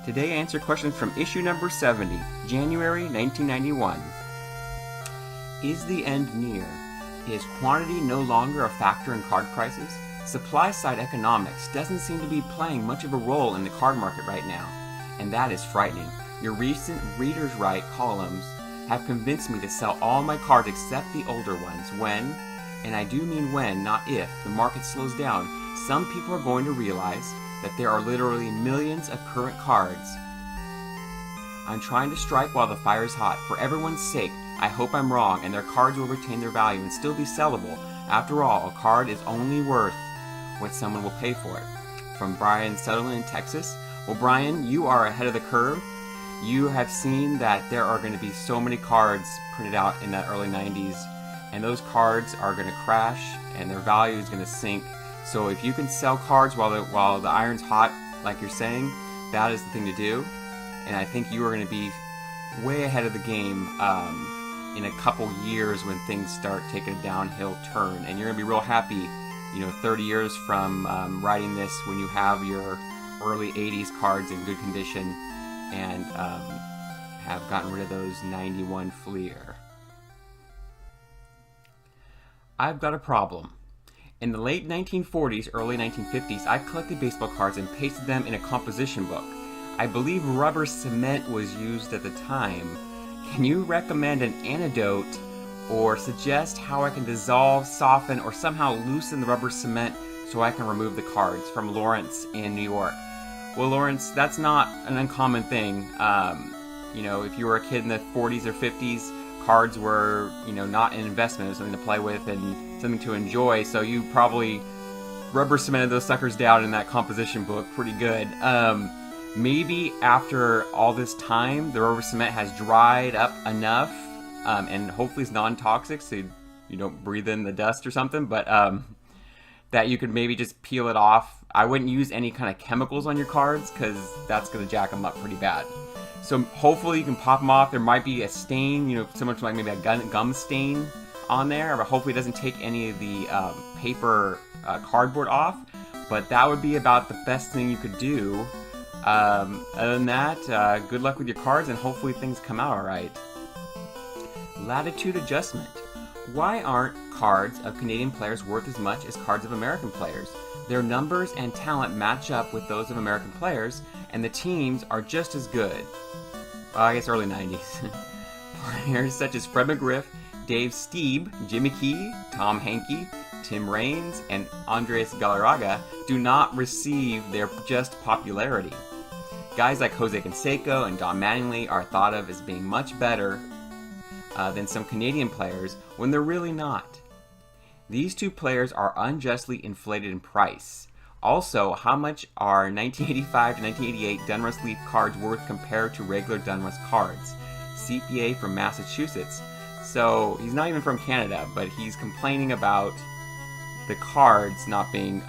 Today I answer questions from issue number 70, January 1991. Is the end near? Is quantity no longer a factor in card prices? Supply-side economics doesn't seem to be playing much of a role in the card market right now, and that is frightening. Your recent Reader's Right columns have convinced me to sell all my cards except the older ones when, and I do mean when, not if, the market slows down. Some people are going to realize that there are literally millions of current cards. I'm trying to strike while the fire is hot. For everyone's sake, I hope I'm wrong and their cards will retain their value and still be sellable. After all, a card is only worth what someone will pay for it. From Brian Sutherland in Texas. Well, Brian, you are ahead of the curve. You have seen that there are going to be so many cards printed out in the early 90s, and those cards are going to crash and their value is going to sink. So if you can sell cards while the iron's hot, like you're saying, that is the thing to do. And I think you are going to be way ahead of the game in a couple years when things start taking a downhill turn. And you're going to be real happy, 30 years from writing this when you have your early 80s cards in good condition and have gotten rid of those 91 Fleer. I've got a problem. In the late 1940s, early 1950s, I collected baseball cards and pasted them in a composition book. I believe rubber cement was used at the time. Can you recommend an antidote or suggest how I can dissolve, soften, or somehow loosen the rubber cement so I can remove the cards? From Lawrence in New York. Well, Lawrence, that's not an uncommon thing. If you were a kid in the 40s or 50s, cards were, not an investment. It was something to play with and something to enjoy. So you probably rubber cemented those suckers down in that composition book pretty good. Maybe after all this time, the rubber cement has dried up enough, and hopefully it's non-toxic, so you don't breathe in the dust or something, but that you could maybe just peel it off. I wouldn't use any kind of chemicals on your cards, because that's going to jack them up pretty bad. So hopefully you can pop them off. There might be a stain, so much like maybe a gum stain on there, but hopefully it doesn't take any of the paper cardboard off. But that would be about the best thing you could do. Other than that, good luck with your cards and hopefully things come out alright. Latitude adjustment. Why aren't cards of Canadian players worth as much as cards of American players? Their numbers and talent match up with those of American players, and the teams are just as good. Well, I guess early 90s. Players such as Fred McGriff, Dave Stieb, Jimmy Key, Tom Hankey, Tim Raines, and Andres Galarraga do not receive their just popularity. Guys like Jose Canseco and Don Mattingly are thought of as being much better than some Canadian players when they're really not. These two players are unjustly inflated in price. Also, how much are 1985 to 1988 Donruss Leaf cards worth compared to regular Donruss cards? CPA from Massachusetts. So he's not even from Canada, but he's complaining about the cards not being,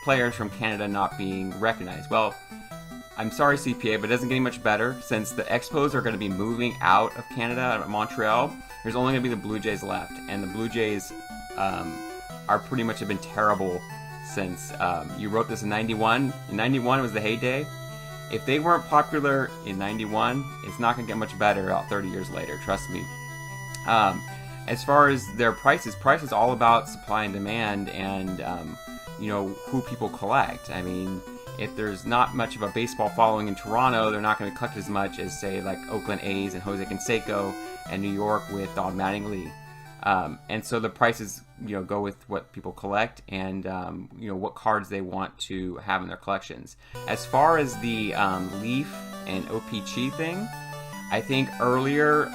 players from Canada not being recognized. Well, I'm sorry CPA, but it doesn't get any much better since the Expos are going to be moving out of Canada, out of Montreal. There's only going to be the Blue Jays left, and the Blue Jays are pretty much have been terrible since you wrote this in 91. In 91 was the heyday. If they weren't popular in 91, it's not going to get much better about 30 years later, trust me. As far as their price is all about supply and demand and, who people collect. I mean, if there's not much of a baseball following in Toronto, they're not going to collect as much as, say, like Oakland A's and Jose Canseco and New York with Don Mattingly. And so the prices, go with what people collect and, what cards they want to have in their collections. As far as the Leaf and OPC thing, I think earlier,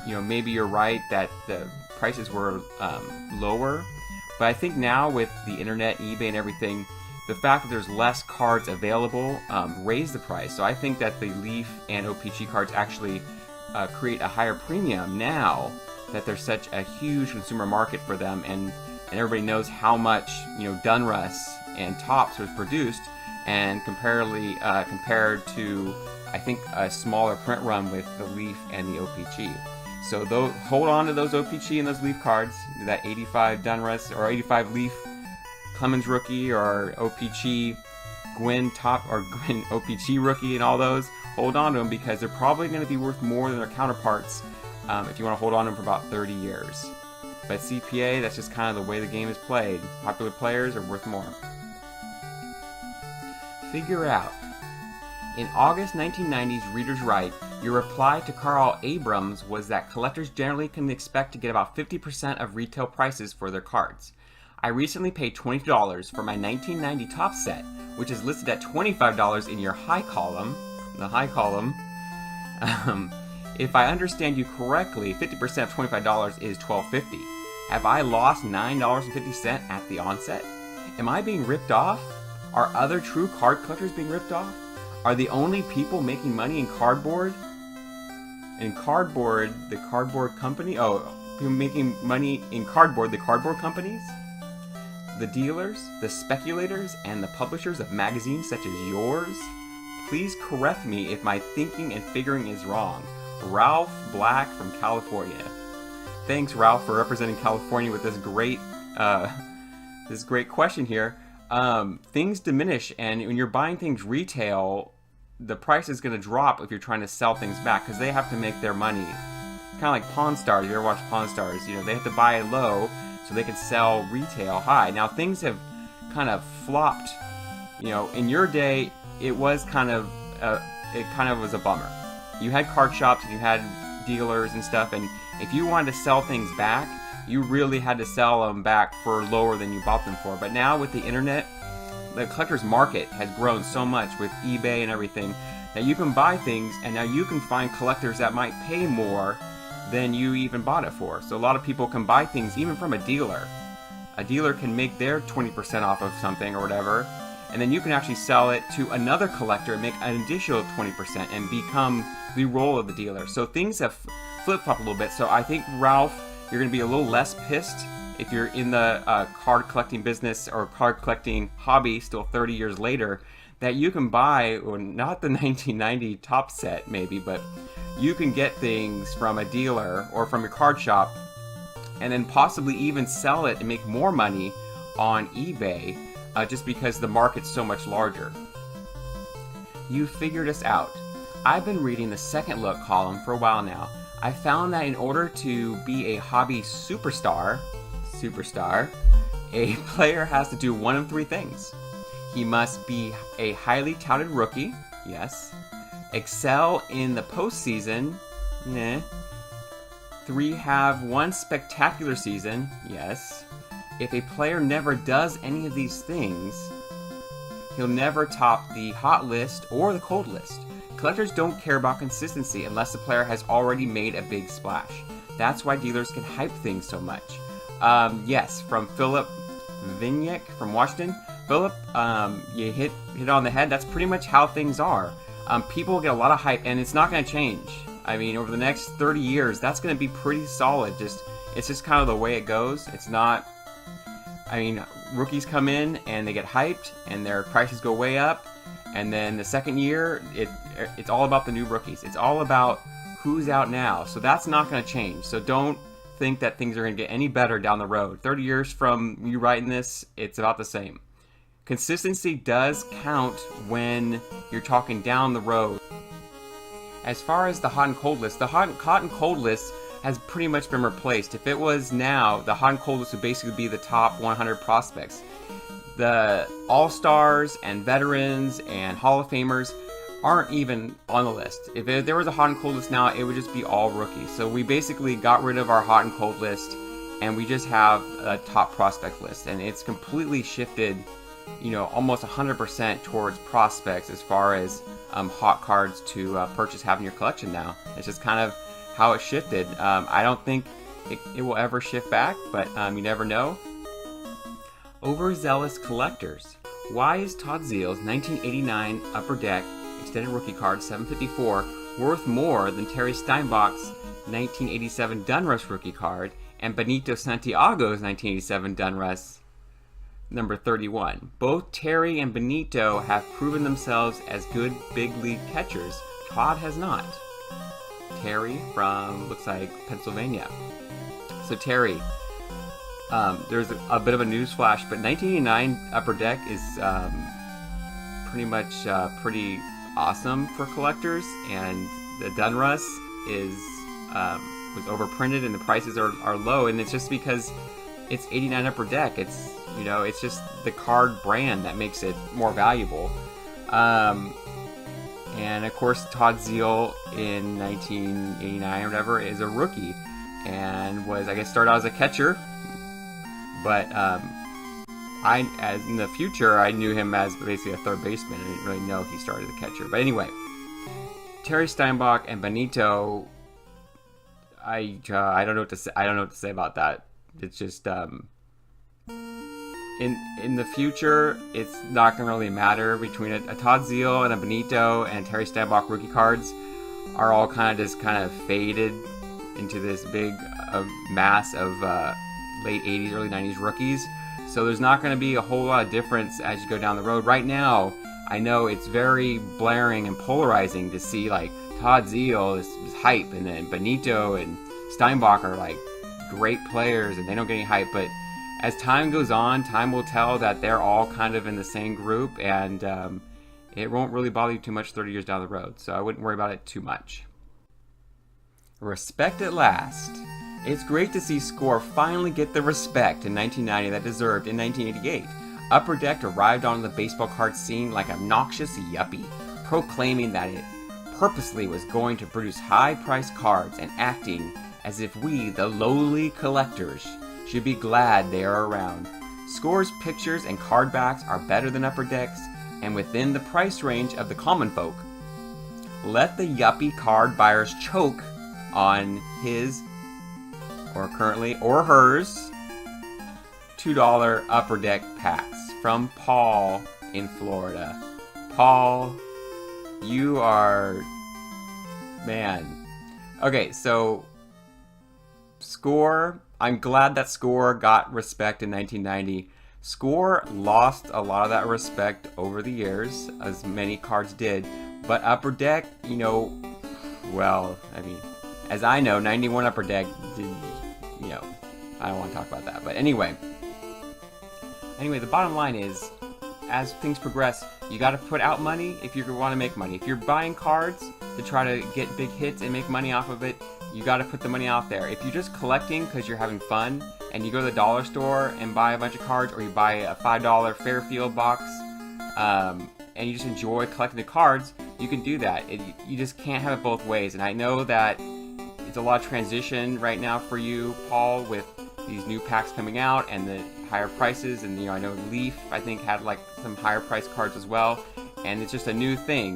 maybe you're right that the prices were lower. But I think now with the internet, eBay and everything, the fact that there's less cards available raised the price. So I think that the Leaf and OPC cards actually create a higher premium now that there's such a huge consumer market for them, and everybody knows how much Donruss and Topps was produced, and compared to I think a smaller print run with the Leaf and the OPC. So hold on to those OPC and those Leaf cards, that 85 Donruss or 85 Leaf Clemens rookie or OPC Gwyn OPG rookie and all those, hold on to them because they're probably going to be worth more than their counterparts if you want to hold on to them for about 30 years. But CPA, that's just kind of the way the game is played. Popular players are worth more. Figure out. In August 1990's Reader's Right, your reply to Carl Abrams was that collectors generally can expect to get about 50% of retail prices for their cards. I recently paid $20 for my 1990 top set, which is listed at $25 in your high column. The high column. If I understand you correctly, 50% of $25 is $12.50. Have I lost $9.50 at the onset? Am I being ripped off? Are other true card collectors being ripped off? Are the only people making money in cardboard? In cardboard, the cardboard company? Oh, people making money in cardboard, the cardboard companies? The dealers, the speculators, and the publishers of magazines such as yours? Please correct me if my thinking and figuring is wrong. Ralph Black from California. Thanks, Ralph, for representing California with this great question here. Things diminish, and when you're buying things retail, the price is going to drop if you're trying to sell things back because they have to make their money. Kind of like Pawn Stars. If you ever watch Pawn Stars, they have to buy it low so they can sell retail high. Now things have kind of flopped. In your day, it was kind of was a bummer. You had card shops and you had dealers and stuff, and if you wanted to sell things back, you really had to sell them back for lower than you bought them for. But now with the internet, the collector's market has grown so much with eBay and everything that you can buy things, and now you can find collectors that might pay more than you even bought it for. So a lot of people can buy things even from a dealer. A dealer can make their 20% off of something or whatever, and then you can actually sell it to another collector and make an additional 20% and become the role of the dealer. So things have flip-flopped a little bit. So I think, Ralph, you're going to be a little less pissed if you're in the card collecting business or card collecting hobby still 30 years later, that you can buy, or not the 1990 top set maybe, but you can get things from a dealer or from your card shop and then possibly even sell it and make more money on eBay just because the market's so much larger. You figured us out. I've been reading the Second Look column for a while now. I found that in order to be a hobby superstar, a player has to do one of three things. He must be a highly touted rookie, yes. Excel in the postseason, nah. 3, have one spectacular season, yes. If a player never does any of these things, he'll never top the hot list or the cold list. Collectors don't care about consistency unless the player has already made a big splash. That's why dealers can hype things so much. Yes, from Philip Vignick from Washington. Philip, you hit on the head. That's pretty much how things are. People get a lot of hype, and it's not going to change. I mean, over the next 30 years, that's going to be pretty solid. It's just kind of the way it goes. It's not... I mean, rookies come in, and they get hyped, and their prices go way up. And then the second year, it's all about the new rookies. It's all about who's out now. So that's not going to change. So don't think that things are going to get any better down the road. 30 years from you writing this, it's about the same. Consistency does count when you're talking down the road. As far as the hot and cold list, the hot and cold list has pretty much been replaced. If it was now, the hot and cold list would basically be the top 100 prospects. The All-Stars and Veterans and Hall of Famers aren't even on the list. If there was a hot and cold list now, it would just be all rookies. So we basically got rid of our hot and cold list, and we just have a top prospect list. And it's completely shifted, almost 100% towards prospects as far as hot cards to purchase, have in your collection now. It's just kind of how it shifted. I don't think it will ever shift back, but you never know. Overzealous collectors. Why is Todd Zeal's 1989 Upper Deck Extended Rookie Card 754 worth more than Terry Steinbach's 1987 Donruss Rookie Card and Benito Santiago's 1987 Donruss number 31? Both Terry and Benito have proven themselves as good big league catchers. Todd has not. Terry from, looks like, Pennsylvania. So Terry, there's a bit of a news flash, but 1989 Upper Deck is pretty much pretty awesome for collectors, and the Donruss is was overprinted and the prices are low, and it's just because it's 89 Upper Deck. It's it's just the card brand that makes it more valuable. And of course, Todd Zeile in 1989 or whatever is a rookie, and was, I guess, started out as a catcher. But as in the future, I knew him as basically a third baseman. I didn't really know he started as a catcher. But anyway, Terry Steinbach and Benito. I don't know what to say. I don't know what to say about that. It's just in the future, it's not going to really matter between a Todd Zeile and a Benito and Terry Steinbach rookie cards are all kind of faded into this big mass of late 80s, early 90s rookies. So there's not going to be a whole lot of difference as you go down the road. Right now, I know it's very blaring and polarizing to see like Todd Zeile is hype, and then Benito and Steinbach are like great players and they don't get any hype, but as time goes on, time will tell that they're all kind of in the same group, and it won't really bother you too much 30 years down the road, so I wouldn't worry about it too much. Respect at last. It's great to see Score finally get the respect in 1990 that deserved in 1988. Upper Deck arrived onto the baseball card scene like a noxious yuppie, proclaiming that it purposely was going to produce high-priced cards and acting as if we, the lowly collectors, should be glad they are around. Score's pictures and card backs are better than Upper Deck's and within the price range of the common folk. Let the yuppie card buyers choke on his, or currently, or hers, $2 Upper Deck packs. From Paul in Florida. Paul, you are... man. Okay, so Score... I'm glad that Score got respect in 1990. Score lost a lot of that respect over the years, as many cards did. But Upper Deck, well, I mean, as I know, 91 Upper Deck did, I don't want to talk about that. But anyway, the bottom line is, as things progress, you got to put out money if you want to make money. If you're buying cards to try to get big hits and make money off of it, you got to put the money out there. If you're just collecting because you're having fun and you go to the dollar store and buy a bunch of cards, or you buy a $5 Fairfield box and you just enjoy collecting the cards, you can do that. You just can't have it both ways. And I know that it's a lot of transition right now for you, Paul, with these new packs coming out and the higher prices. And I know Leaf, I think, had like some higher price cards as well. And it's just a new thing,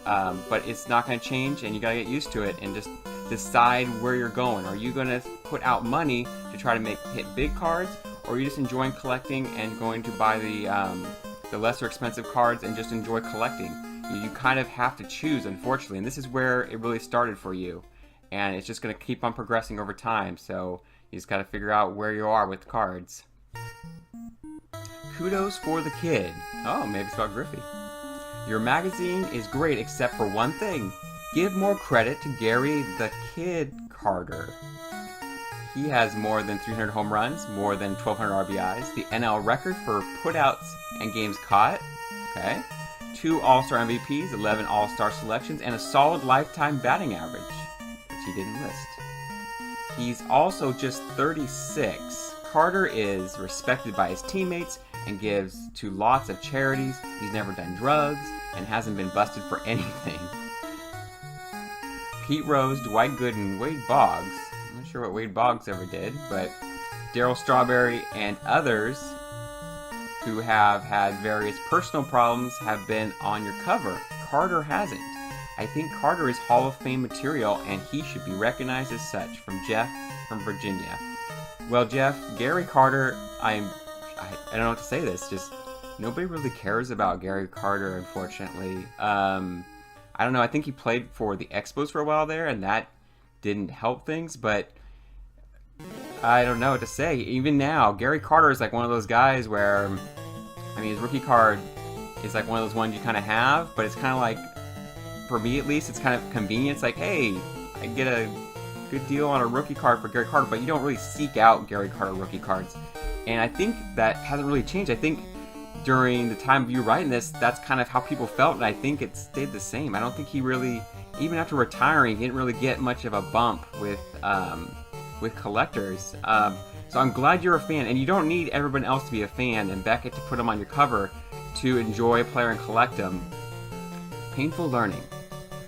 but it's not going to change, and you got to get used to it and just decide where you're going. Are you going to put out money to try to hit big cards, or are you just enjoying collecting and going to buy the lesser expensive cards and just enjoy collecting? You kind of have to choose, unfortunately, and this is where it really started for you, and it's just going to keep on progressing over time, so you just got to figure out where you are with cards. Kudos for the kid. Oh, maybe it's about Griffey. Your magazine is great except for one thing. Give more credit to Gary the Kid Carter. He has more than 300 home runs, more than 1,200 RBIs, the NL record for putouts and games caught. Okay. 2 All-Star MVPs, 11 All-Star selections, and a solid lifetime batting average, which he didn't list. He's also just 36. Carter is respected by his teammates and gives to lots of charities. He's never done drugs and hasn't been busted for anything. Pete Rose, Dwight Gooden, Wade Boggs, I'm not sure what Wade Boggs ever did, but Darryl Strawberry and others who have had various personal problems have been on your cover. Carter hasn't. I think Carter is Hall of Fame material and he should be recognized as such. From Jeff from Virginia. Well, Jeff, Gary Carter, I don't know what to say this, just nobody really cares about Gary Carter, unfortunately. I don't know, I think he played for the Expos for a while there, and that didn't help things, but I don't know what to say. Even now, Gary Carter is like one of those guys where, I mean, his rookie card is like one of those ones you kind of have, but it's kind of like, for me at least, it's kind of convenient. It's like, hey, I get a good deal on a rookie card for Gary Carter, but you don't really seek out Gary Carter rookie cards. And I think that hasn't really changed. I think during the time of you writing this, that's kind of how people felt, and I think it stayed the same. I don't think he really, even after retiring, he didn't really get much of a bump with collectors. So I'm glad you're a fan, and you don't need everyone else to be a fan and Beckett to put them on your cover to enjoy a player and collect them. Painful learning.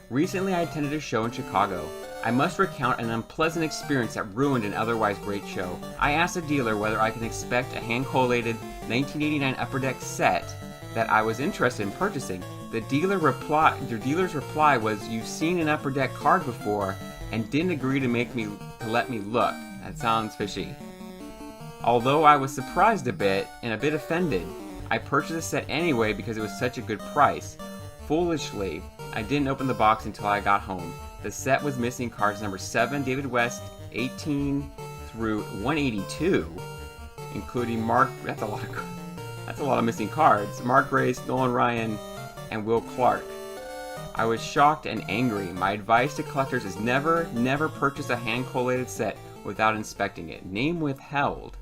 Recently I attended a show in Chicago. I must recount an unpleasant experience that ruined an otherwise great show. I asked the dealer whether I can expect a hand-collated 1989 Upper Deck set that I was interested in purchasing. The dealer's reply was, "You've seen an Upper Deck card before," and didn't agree to let me look. That sounds fishy. Although I was surprised a bit and a bit offended, I purchased the set anyway because it was such a good price. Foolishly, I didn't open the box until I got home. The set was missing cards number 7, David West, 18 through 182, including Mark. That's a lot of missing cards. Mark Grace, Nolan Ryan, and Will Clark. I was shocked and angry. My advice to collectors is never purchase a hand-collated set without inspecting it. Name withheld.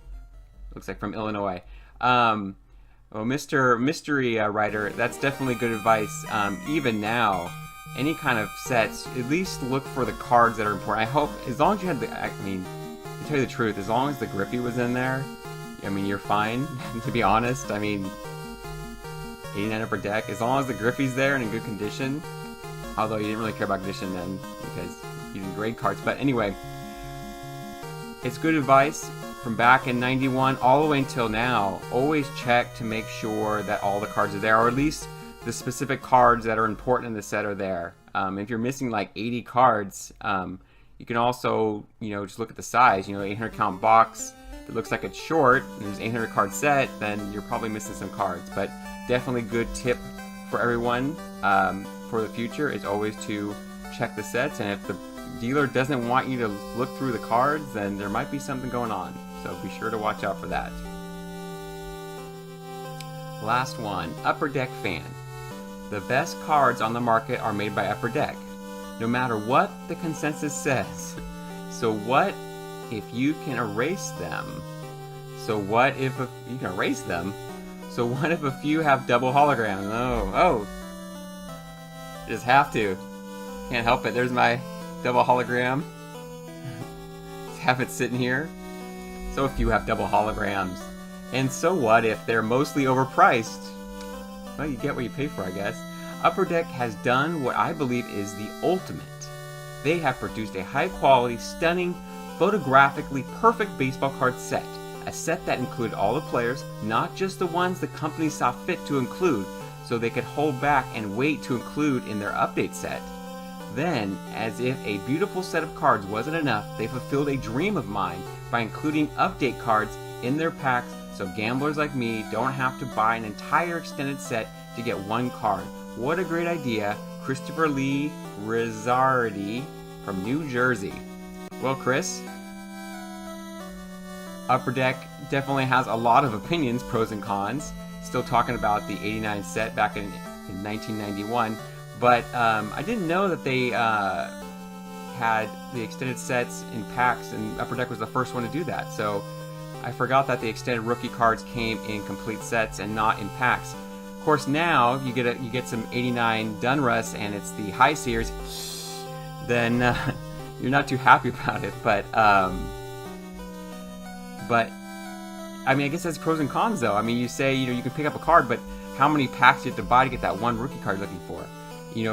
Looks like from Illinois. Well, Mr. Mystery Writer, that's definitely good advice. Even now, any kind of sets, at least look for the cards that are important. I hope, as long as you had to tell you the truth, as long as the Griffey was in there, I mean, you're fine, to be honest. I mean, 89 Upper Deck, as long as the Griffey's there and in good condition, although you didn't really care about condition then, because you didn't grade cards, but anyway, it's good advice. From back in 91 all the way until now, always check to make sure that all the cards are there, or at least the specific cards that are important in the set are there. If you're missing like 80 cards, you can also, just look at the size. 800 count box, if it looks like it's short, and there's 800 card set, then you're probably missing some cards. But definitely good tip for everyone for the future is always to check the sets, and if the dealer doesn't want you to look through the cards, then there might be something going on. So be sure to watch out for that. Last one, Upper Deck fan. The best cards on the market are made by Upper Deck, no matter what the consensus says. So what if you can erase them? So what if you can erase them? So what if a few have double holograms? Oh, just have to. Can't help it. There's my double hologram. Just have it sitting here. So if you have double holograms. And so what if they're mostly overpriced? Well, you get what you pay for, I guess. Upper Deck has done what I believe is the ultimate. They have produced a high-quality, stunning, photographically perfect baseball card set. A set that included all the players, not just the ones the company saw fit to include, so they could hold back and wait to include in their update set. Then, as if a beautiful set of cards wasn't enough, they fulfilled a dream of mine by including update cards in their packs so gamblers like me don't have to buy an entire extended set to get one card. What a great idea, Christopher Lee Rizzardi from New Jersey. Well, Chris, Upper Deck definitely has a lot of opinions, pros and cons. Still talking about the 89 set back in 1991. But I didn't know that they had the extended sets in packs, and Upper Deck was the first one to do that. So I forgot that the extended rookie cards came in complete sets and not in packs. Of course, now you get some 89 Donruss, and it's the high series. Then you're not too happy about it. But I mean, I guess that's pros and cons, though. I mean, you say you can pick up a card, but how many packs do you have to buy to get that one rookie card you're looking for?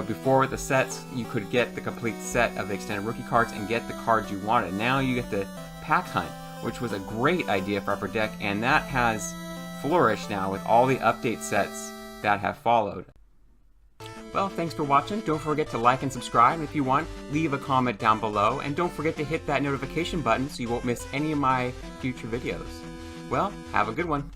Before with the sets, you could get the complete set of the extended rookie cards and get the cards you wanted. Now you get the pack hunt, which was a great idea for Upper Deck, and that has flourished now with all the update sets that have followed. Well, thanks for watching. Don't forget to like and subscribe. And if you want, leave a comment down below. And don't forget to hit that notification button so you won't miss any of my future videos. Well, have a good one.